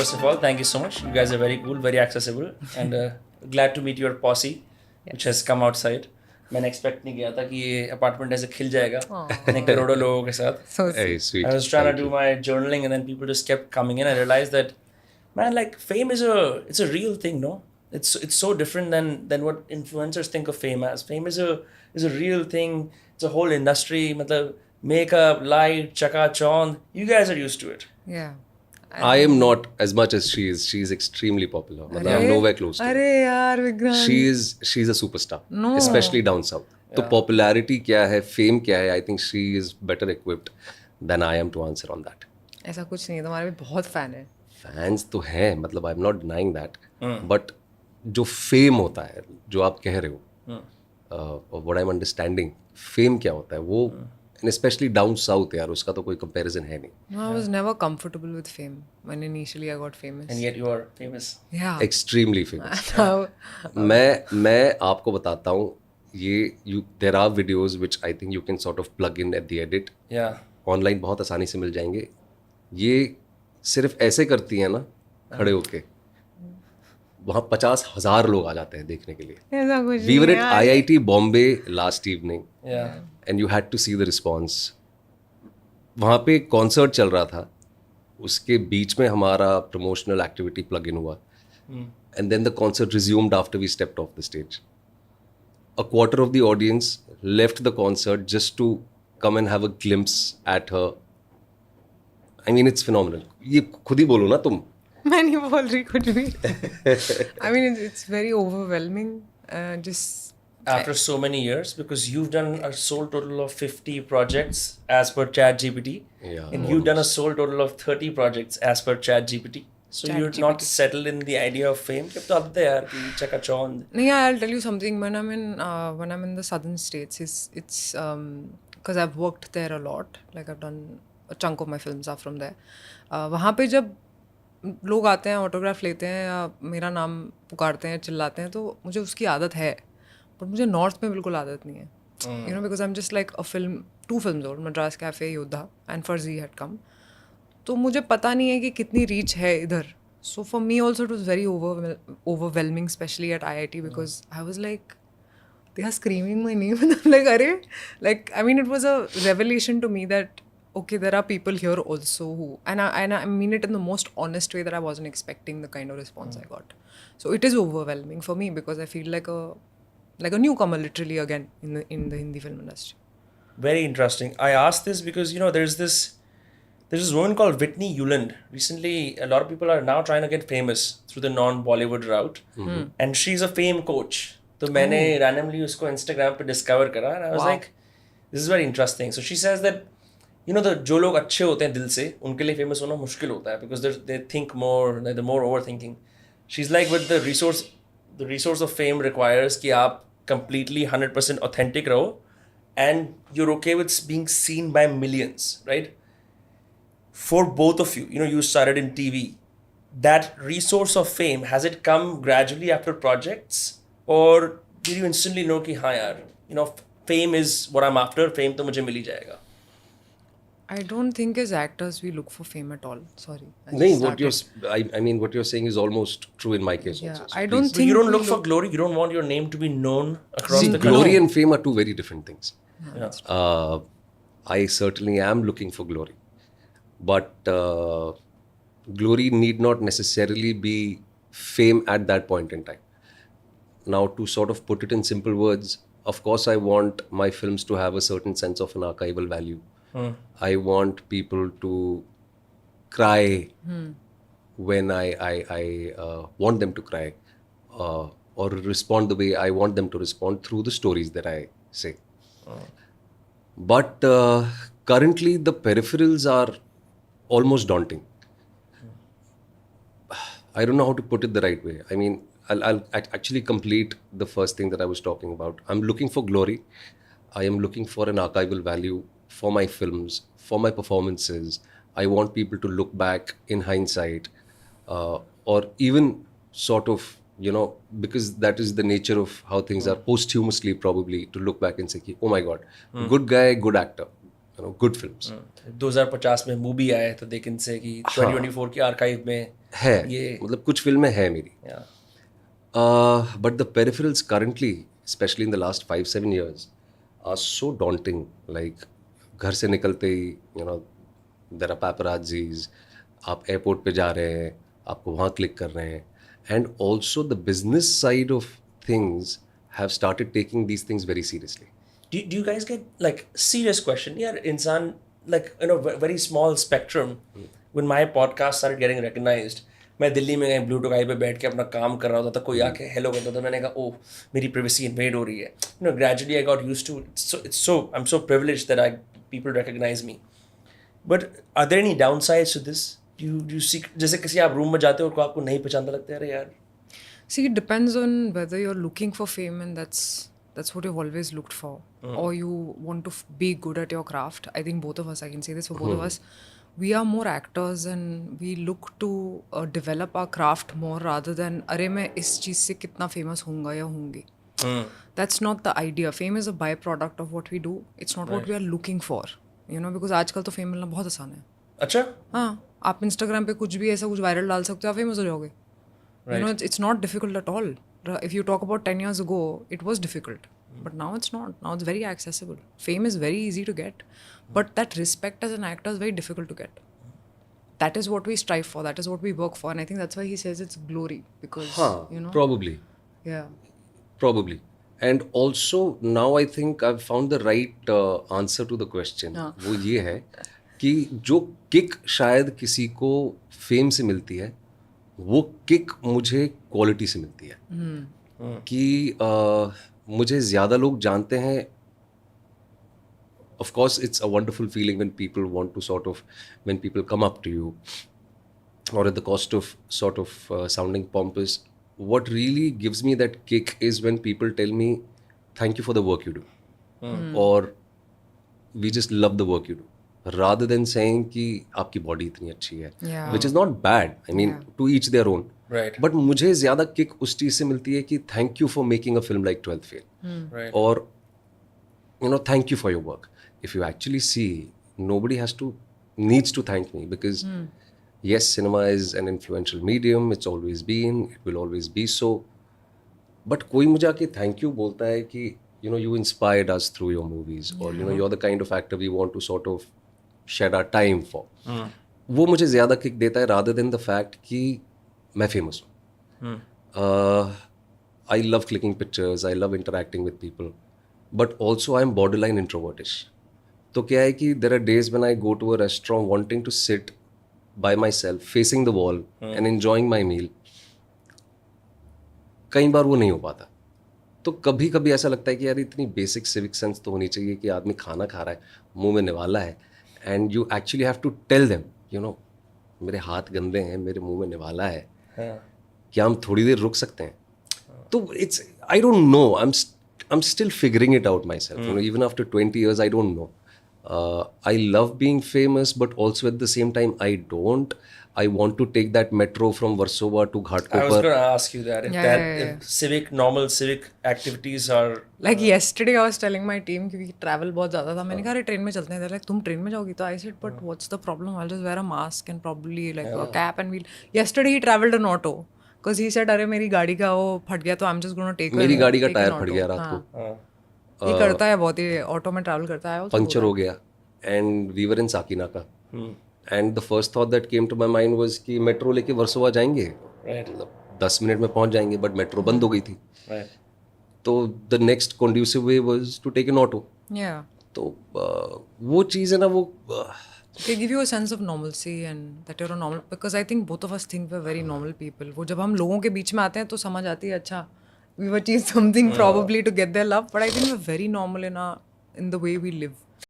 first of all, thank you so much. You guys are very cool, very accessible, and glad to meet your posse, which has come outside. मैंने expect नहीं किया था कि ये apartment ऐसे खिल जाएगा इतने करोड़ों लोगों के साथ. So Hey, sweet. I was trying Thank to do you. my journaling, and then people just kept coming in. I realized that, man, like fame is a real thing, no? It's so different than what influencers think of fame as. Fame is a real thing. It's a whole industry. मतलब makeup, light, chaka chond. You guys are used to it. yeah. I am not as much as she is. She is extremely popular. मतलब I'm nowhere close to her. अरे यार Vikrant. She's a superstar. No. Especially down south. तो popularity क्या है, fame क्या है? I think she is better equipped than I am to answer on that. ऐसा कुछ नहीं है, तुम्हारे भी बहुत फैन है. Fans तो हैं, मतलब I'm not denying that. But जो fame होता है, जो आप कह रहे हो, what I'm understanding, fame क्या होता है? वो and especially down south यार, उसका तो कोई comparison है नहीं. No, I was never comfortable with fame when initially I got famous. And yet you are famous. Yeah. Extremely famous. Now, मैं आपको बताता हूँ ये there are videos which I think you can sort of plug in at the edit. Yeah. Online बहुत आसानी से मिल जाएंगे. ये सिर्फ ऐसे करती है ना खड़े होके वहाँ 50,000 लोग आ जाते हैं देखने के लिए. ऐसा कुछ We were नहीं at है. IIT Bombay last evening Yeah. and you had to see the response. वहाँ पे एक कॉन्सर्ट चल रहा था, उसके बीच में हमारा प्रमोशनल एक्टिविटी प्लग इन हुआ and then the concert resumed after we stepped off the stage. A quarter of the audience left the concert just to come and have a glimpse at her. I mean, it's phenomenal. ये खुद ही बोलो ना तुम. मैं नहीं बोल रही कुछ भी. I mean, it's very overwhelming. Just After so many years, because you've done a sole total of 50 projects as per ChatGPT, Yeah, and you've done a sole total of 30 projects as per ChatGPT. So you're not settled in the idea of fame. कब तो अब तो यार कि चका चौंध. No, yeah, I'll tell you something. When I'm in the southern states, it's because I've worked there a lot. Like I've done a chunk of my films are from there. वहाँ पे जब लोग आते हैं ऑटोग्राफ लेते हैं या मेरा नाम पुकारते हैं चिल्लाते हैं तो मुझे उसकी आदत है. बट मुझे नॉर्थ में बिल्कुल आदत नहीं है. You know, because I'm just like a film, 2 films old, Madras cafe, योद्धा and फर्जी had come. तो मुझे पता नहीं है कि कितनी रीच है इधर. So for me also it was very overwhelming, especially at IIT, because I was like, they are screaming my name and I'm like, अरे, like I mean it was a revelation to me that okay, there are people here also who, and I mean it in the most honest way, that I wasn't expecting the kind of response I got. So it is overwhelming for me because I feel like a newcomer literally again in the Hindi film industry. Very interesting. I asked this because, you know, there's this woman called Whitney Yuland. Recently, a lot of people are now trying to get famous through the non-Bollywood route. And she's a fame coach. So मैंने randomly उसको Instagram पे discover करा, and I was like, this is very interesting. So she says that, you know, जो लोग अच्छे होते हैं दिल से, उनके लिए famous होना मुश्किल होता है because they think more, they're more overthinking. She's like, with the resource of fame requires कि आप completely 100% authentic रहो, and you're okay with being seen by millions, right? For both of you, you know, you started in TV. That resource of fame, has it come gradually after projects, or did you instantly know कि हाँ यार, you know, fame is what I'm after, fame तो मुझे मिल ही जाएगा? I don't think as actors we look for fame at all. Sorry. नहीं, I mean what you're saying is almost true in my case also. So I don't So think you don't we look for glory, you don't want your name to be known across the country. glory and fame are two very different things. Yeah. I certainly am looking for glory, but glory need not necessarily be fame at that point in time. Now, to sort of put it in simple words, of course I want my films to have a certain sense of an archival value. I want people to cry when I want them to cry, or respond the way I want them to respond through the stories that I say. But currently the peripherals are almost daunting. I don't know how to put it the right way. I mean, I'll actually complete the first thing that I was talking about. I'm looking for glory. I am looking for an archival value for my films, for my performances. I want people to look back in hindsight, or even sort of, you know, because that is the nature of how things are, posthumously probably, to look back and say, oh my God, good guy, good actor. good films. 2050 में movie आए तो they can say कि 2024 के archive में है, ये मतलब कुछ फिल्में हैं मेरी. yeah. But the peripherals currently, especially in the last 5-7 years, are so daunting. Like घर से निकलते ही there are paparazzis, आप एयरपोर्ट पे जा रहे हैं, आपको वहाँ क्लिक कर रहे हैं. And also the business side of things have started taking these things very seriously. Do you guys get like serious question? Yeah, insan like very small spectrum. When my podcast started getting recognized, मैं दिल्ली में blue Tokai पे बैठ के अपना काम कर रहा होता था, कोई आके हेलो करता था, मैंने कहा ओह मेरी privacy invade हो रही है. Gradually I got used to it. I'm so privileged that people recognize me. But are there any downsides to this? Do you see जैसे किसी आप रूम में जाते हो और आपको नहीं पहचानता, लगता है अरे यार. See, it depends on whether you're looking for fame and that's what you've always looked for, or you want to be good at your craft. I think both of us, I can say this for both of us, we are more actors and we look to develop our craft more rather than अरे मैं इस चीज़ से कितना famous होऊंगा या होंगी. That's not the idea. Fame is a byproduct of what we do. It's not what we are looking for. Because आजकल तो fame मिलना बहुत आसान है. अच्छा? हाँ, आप Instagram पे कुछ भी ऐसा कुछ वायरल डाल सकते हो, आप famous हो जाओगे. It's not difficult at all. If you talk about 10 years ago, it was difficult. But now it's not. Now it's very accessible. Fame is very easy to get. But that respect as an actor is very difficult to get. That is what we strive for. That is what we work for. And I think that's why he says it's glory. Because, Probably. Yeah. Probably. And also now I think I've found the right answer to the question. वो ये है कि जो kick शायद किसी को fame से मिलती है, वो किक मुझे क्वालिटी से मिलती है. कि मुझे ज़्यादा लोग जानते हैं. Of course, it's a wonderful feeling when people want to when people come up to you, or at the cost of sounding pompous. What really gives me that kick is when people tell me, thank you for the work you do. Or we just love the work you do. Rather than saying कि आपकी body इतनी अच्छी है. Which is not bad. I mean, to each their own. Right. But मुझे ज़्यादा kick उस चीज़ से मिलती है कि thank you for making a film like 12th Fail. Right. Or thank you for your work. If you actually see, nobody needs to thank me because yes, cinema is an influential medium. It's always been. It will always be so. But कोई मुझे आके thank you बोलता है कि you inspired us through your movies, or you're the kind of actor we want to sort of shed our time for. वो मुझे ज़्यादा kick देता है rather than the fact कि मैं famous हूँ. I love clicking pictures. I love interacting with people. But also I'm borderline introvertish. तो क्या है कि there are days when I go to a restaurant wanting to sit by myself, facing the wall and enjoying my meal. कई बार वो नहीं हो पाता. तो कभी कभी ऐसा लगता है कि यार इतनी बेसिक सिविक सेंस तो होनी चाहिए कि आदमी खाना खा रहा है, मुंह में निवाला है, and you actually have to tell them मेरे हाथ गंदे हैं, मेरे मुंह में निवाला है, क्या हम थोड़ी देर रुक सकते हैं. तो it's I don't know, I am still figuring it out my self. Even after 20 years I don't know. I love being famous, but also at the same time I don't. I want to take that metro from Warsaw to Ghatkopar. I was going to ask you that. If normal civic activities are... Like yesterday I was telling my team क्योंकि travel बहुत ज़्यादा था, मैंने कहा अरे train में चलते हैं. Like तुम ट्रेन में जाओगी तो I said but what's the problem? I'll just wear a mask and probably like a cap and we'll... Yesterday he traveled an auto because he said अरे मेरी गाड़ी का वो फट गया तो I'm just going to take मेरी गाड़ी का टायर फट गया रात को. ये करता है बहुत, ही ऑटो में ट्रैवल करता है. पंक्चर हो गया and we were in Sakinaka and the first thought that came to my mind was कि मेट्रो लेके वर्सोवा जाएंगे, मतलब 10 मिनट में पहुंच जाएंगे, बट मेट्रो बंद हो गई थी. तो the next conducive way was to take an auto. तो वो चीज़ है ना, वो they give you a sense of normalcy and that you're a normal, because I think both of us think we're very normal people. वो जब हम लोगों के बीच में आते हैं तो समझ आती है अच्छा we've achieved something probably to get their love, but I think we're very normal in the way we live.